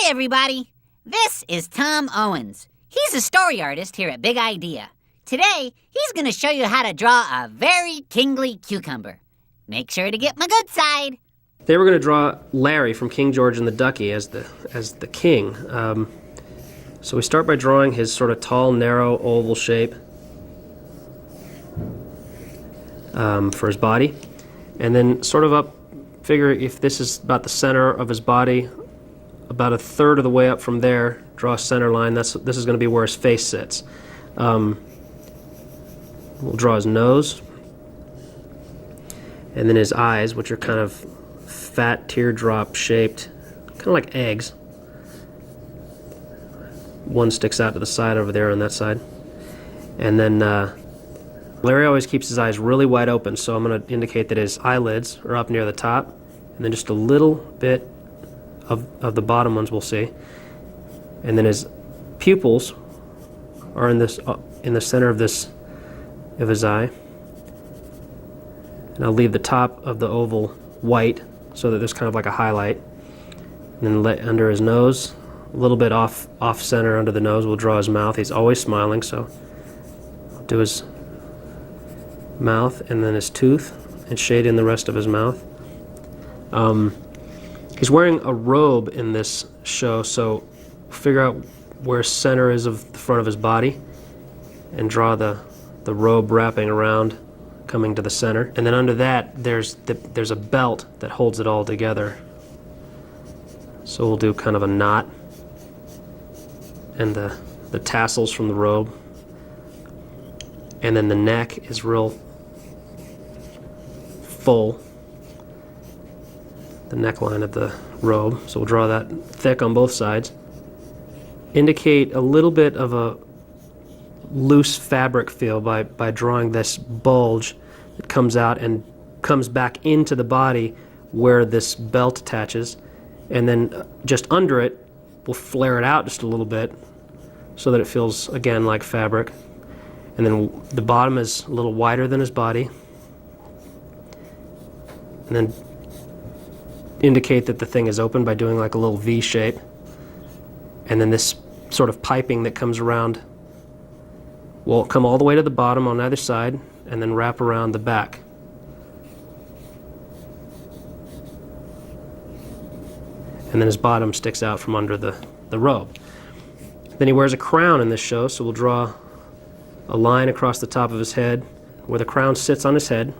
everybody. This is Tom Owens. He's a story artist here at Big Idea. Today, he's going to show you how to draw a very kingly cucumber. Make sure to get my good side. They were going to draw Larry from King George and the Ducky as the king. So we start by drawing his sort of tall, narrow, oval shape for his body. And then sort of figure if this is about the center of his body, about a third of the way up from there, draw a center line. This is going to be where his face sits. We'll draw his nose, and then his eyes, which are kind of fat teardrop shaped, kind of like eggs. One sticks out to the side over there on that side. And then Larry always keeps his eyes really wide open, so I'm going to indicate that his eyelids are up near the top, and then just a little bit of the bottom ones we'll see. And then his pupils are in the center of his eye. And I'll leave the top of the oval white so that there's kind of like a highlight. And then under his nose, a little bit off center under the nose, we'll draw his mouth. He's always smiling, so I'll do his mouth and then his tooth and shade in the rest of his mouth. He's wearing a robe in this show, so figure out where center is of the front of his body and draw the robe wrapping around, coming to the center. And then under that, there's a belt that holds it all together. So we'll do kind of a knot and the tassels from the robe. And then the neck is real full, the neckline of the robe. So we'll draw that thick on both sides. Indicate a little bit of a loose fabric feel by drawing this bulge that comes out and comes back into the body where this belt attaches, and then just under it we'll flare it out just a little bit so that it feels again like fabric. And then the bottom is a little wider than his body, and then indicate that the thing is open by doing like a little V shape. And then this sort of piping that comes around will come all the way to the bottom on either side and then wrap around the back. And then his bottom sticks out from under the robe. Then he wears a crown in this show, so we'll draw a line across the top of his head where the crown sits on his head.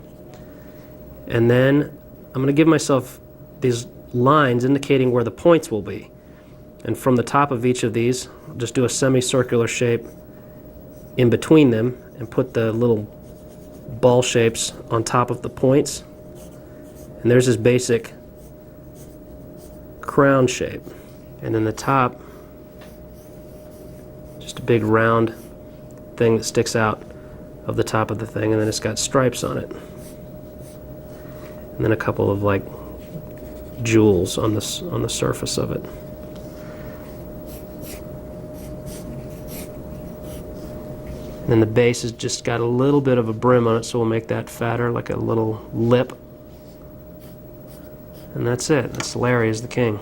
And then I'm going to give myself these lines indicating where the points will be. And from the top of each of these, I'll just do a semicircular shape in between them and put the little ball shapes on top of the points. And there's his basic crown shape. And then the top, just a big round thing that sticks out of the top of the thing, and then it's got stripes on it. And then a couple of like jewels on the surface of it. And then the base has just got a little bit of a brim on it, so we'll make that fatter, like a little lip. And that's it. That's Larry as the king.